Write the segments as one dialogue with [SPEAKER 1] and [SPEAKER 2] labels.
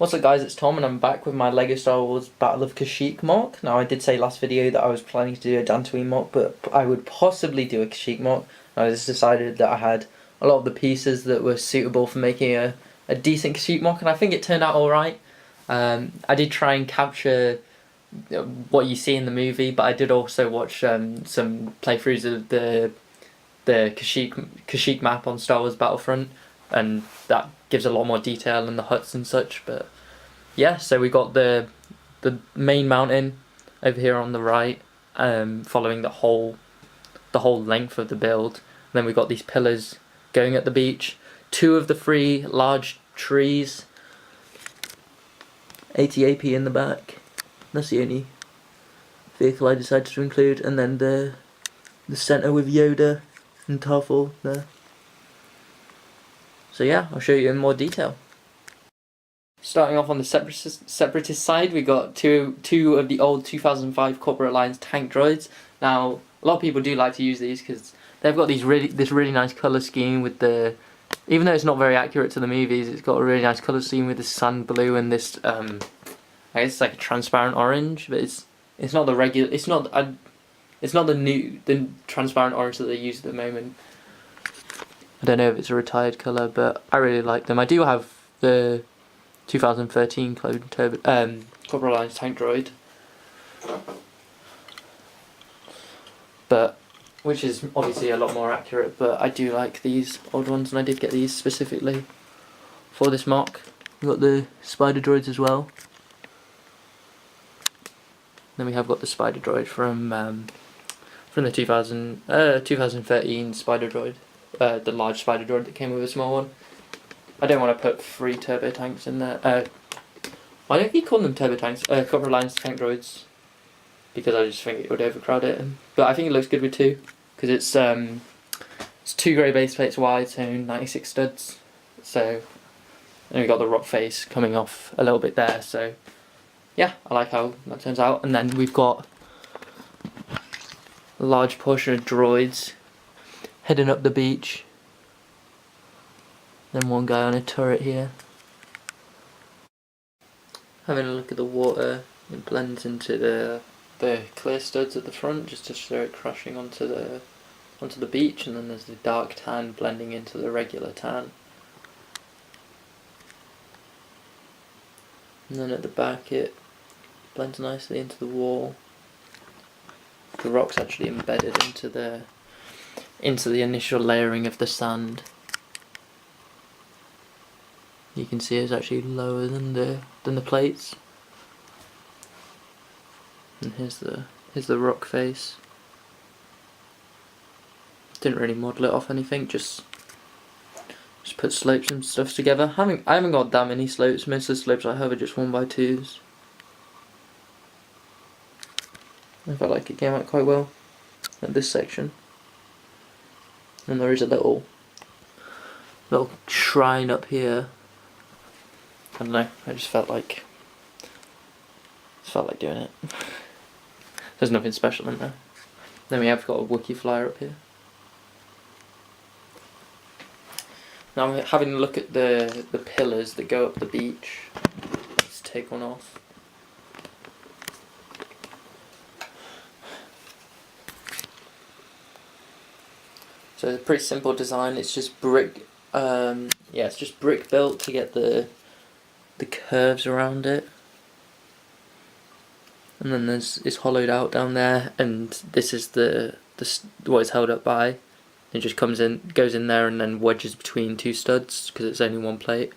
[SPEAKER 1] What's up guys, it's Tom and I'm back with my LEGO Star Wars Battle of Kashyyyk MOC. Now I did say last video that I was planning to do a Dantooine MOC, but I would possibly do a Kashyyyk MOC. I just decided that I had a lot of the pieces that were suitable for making a decent Kashyyyk MOC, and I think it turned out alright. I did try and capture what you see in the movie, but I did also watch some playthroughs of the Kashyyyk map on Star Wars Battlefront, and that gives a lot more detail in the huts and such. But yeah, so we got the main mountain over here on the right, following the whole length of the build. And then we got these pillars going at the beach, 2 of the 3 large trees, 80 AP in the back. That's the only vehicle I decided to include, and then the centre with Yoder and Tarfful there. So yeah, I'll show you in more detail. Starting off on the separatist side, we got two of the old 2005 Corporate Alliance tank droids. Now, a lot of people do like to use these because they've got this really nice colour scheme with the, even though it's not very accurate to the movies, it's got a really nice colour scheme with this sand blue and this I guess it's like a transparent orange, but it's not the regular, it's not the transparent orange that they use at the moment. I don't know if it's a retired colour, but I really like them. I do have the 2013 Clone Corporate Alliance tank droid, but which is obviously a lot more accurate, but I do like these old ones, and I did get these specifically for this MOC. We've got the spider droids as well. Then we have got the spider droid from the 2013 spider droid. The large spider droid that came with a small one. I don't want to put 3 turbo tanks in there. Why don't you call them turbo tanks? Corporate Alliance tank droids. Because I just think it would overcrowd it. But I think it looks good with 2. Because it's 2 grey base plates wide, so 96 studs. So, and we got the rock face coming off a little bit there. So, yeah, I like how that turns out. And then we've got a large portion of droids heading up the beach. Then one guy on a turret here. Having a look at the water, it blends into the clear studs at the front just to show it crashing onto the beach, and then there's the dark tan blending into the regular tan. And then at the back it blends nicely into the wall. The rock's actually embedded into the initial layering of the sand. You can see it's actually lower than the plates. And here's the rock face. Didn't really model it off anything, just put slopes and stuff together. I haven't got that many slopes. Most of the slopes I have are just 1x2s. I felt like it came out quite well at this section. And there is a little shrine up here. I don't know, I just felt like doing it. There's nothing special in there. Then we have got a Wookiee flyer up here. Now I'm having a look at the pillars that go up the beach. Let's take one off. So it's a pretty simple design. It's just brick. It's just brick built to get the curves around it. And then it's hollowed out down there, and this is what it's held up by. It just goes in there, and then wedges between 2 studs because it's only 1 plate.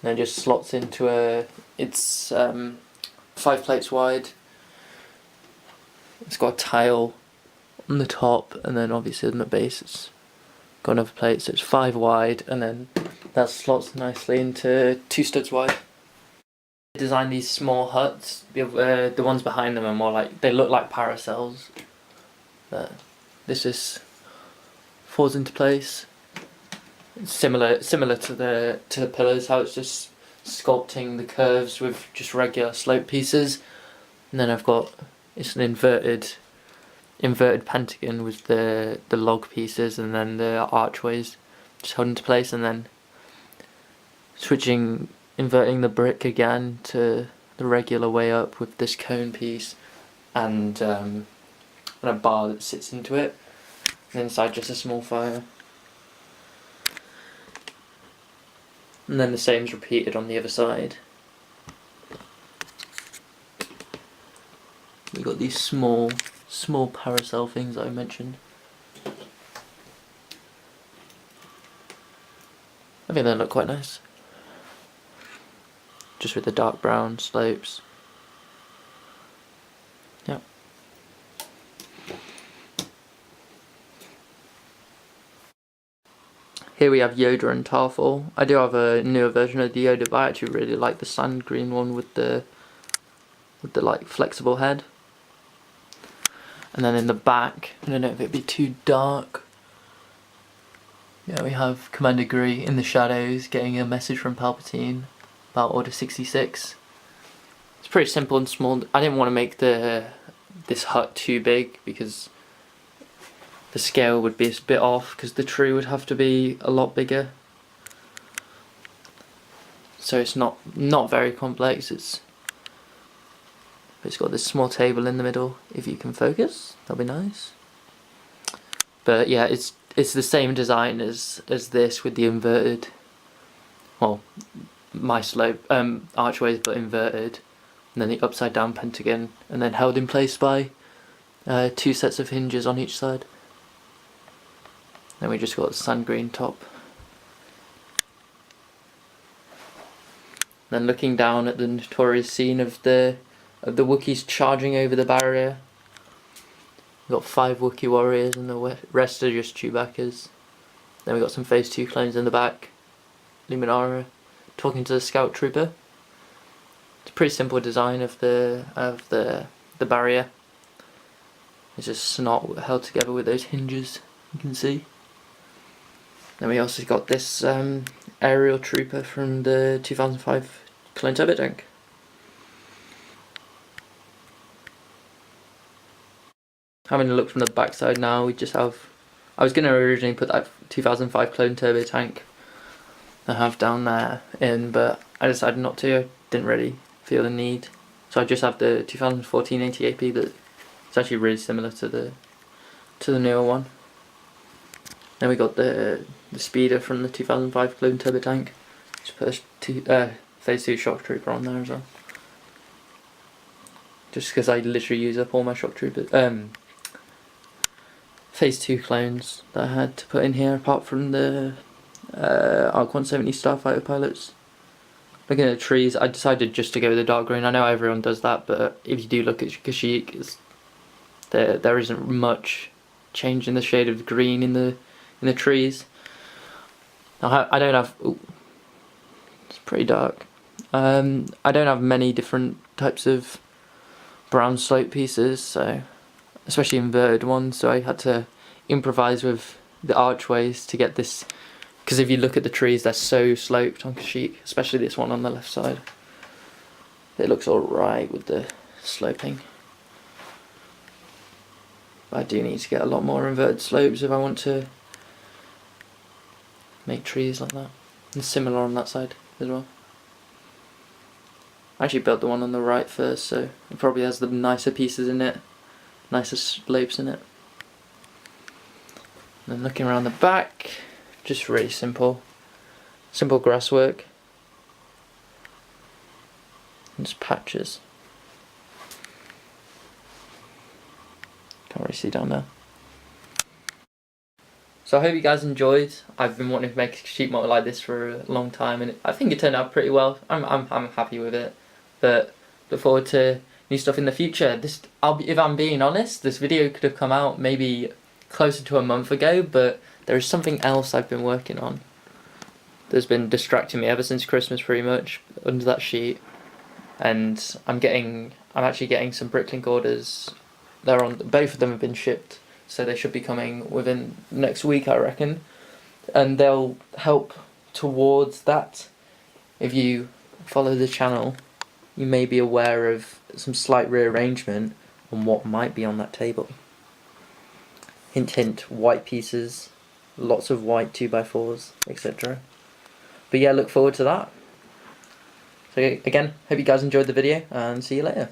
[SPEAKER 1] And it just slots into it's 5 plates wide. It's got a tile on the top, and then obviously on the base it's got another plate, so it's 5 wide, and then that slots nicely into 2 studs wide. I designed these small huts. The ones behind them are more like, they look like parasols. But this just falls into place. It's similar to the pillars, how it's just sculpting the curves with just regular slope pieces. And then I've got, it's an inverted pentagon with the log pieces and then the archways just held into place, and then inverting the brick again to the regular way up with this cone piece and a bar that sits into it, and inside just a small fire. And then the same is repeated on the other side. We've got these small parasol things that I mentioned. I think they look quite nice. Just with the dark brown slopes. Yep. Here we have Yoder and Tarfful. I do have a newer version of the Yoder, but I actually really like the sand green one with the like flexible head. And then in the back, I don't know if it'd be too dark. Yeah, we have Commander Gree in the shadows getting a message from Palpatine about Order 66. It's pretty simple and small. I didn't want to make this hut too big because the scale would be a bit off, because the tree would have to be a lot bigger. So it's not very complex. It's got this small table in the middle. If you can focus, that'll be nice. But yeah, it's the same design as this, with the inverted, well, my slope archways, but inverted, and then the upside down pentagon, and then held in place by 2 sets of hinges on each side. Then we just got the sand green top. Then looking down at the notorious scene of the Wookiees charging over the barrier. We've got 5 Wookiee warriors and the rest are just Chewbacca's. Then we've got some Phase 2 clones in the back. Luminara talking to the scout trooper. It's a pretty simple design of the barrier. It's just snot held together with those hinges, you can see. Then we also got this aerial trooper from the 2005 Clone Turbo Tank. Having a look from the backside now, we just have... I was going to originally put that 2005 Clone Turbo Tank I have down there in, but I decided not to. I didn't really feel the need. So I just have the 2014 AT-AP that it's actually really similar to the newer one. Then we got the speeder from the 2005 Clone Turbo Tank. Just put a Phase 2 Shock Trooper on there as well. Just because I literally use up all my Shock Troopers. Phase 2 clones that I had to put in here, apart from the ARC 170 Starfighter pilots. Looking at the trees, I decided just to go with the dark green. I know everyone does that, but if you do look at Kashyyyk, there isn't much change in the shade of green in the trees. I don't have... Ooh, it's pretty dark. I don't have many different types of brown slope pieces, so especially inverted ones, so I had to improvise with the archways to get this, because if you look at the trees, they're so sloped on Kashyyyk, especially this one on the left side. It looks alright with the sloping. But I do need to get a lot more inverted slopes if I want to make trees like that. And similar on that side as well. I actually built the one on the right first, so it probably has the nicer pieces in it, nicer slopes in it. And then looking around the back, just really simple grass work. And just patches. Can't really see down there. So I hope you guys enjoyed. I've been wanting to make a Kashyyyk MOC like this for a long time, and I think it turned out pretty well. I'm happy with it. But look forward to new stuff in the future. If I'm being honest, this video could have come out maybe closer to a month ago, but there is something else I've been working on that's been distracting me ever since Christmas, pretty much, under that sheet. And I'm actually getting some bricklink orders. Both of them have been shipped, so they should be coming within next week, I reckon. And they'll help towards that. If you follow the channel, you may be aware of some slight rearrangement on what might be on that table. Hint hint, white pieces lots of white 2x4s, etc. But yeah, look forward to that. So again, hope you guys enjoyed the video, and see you later.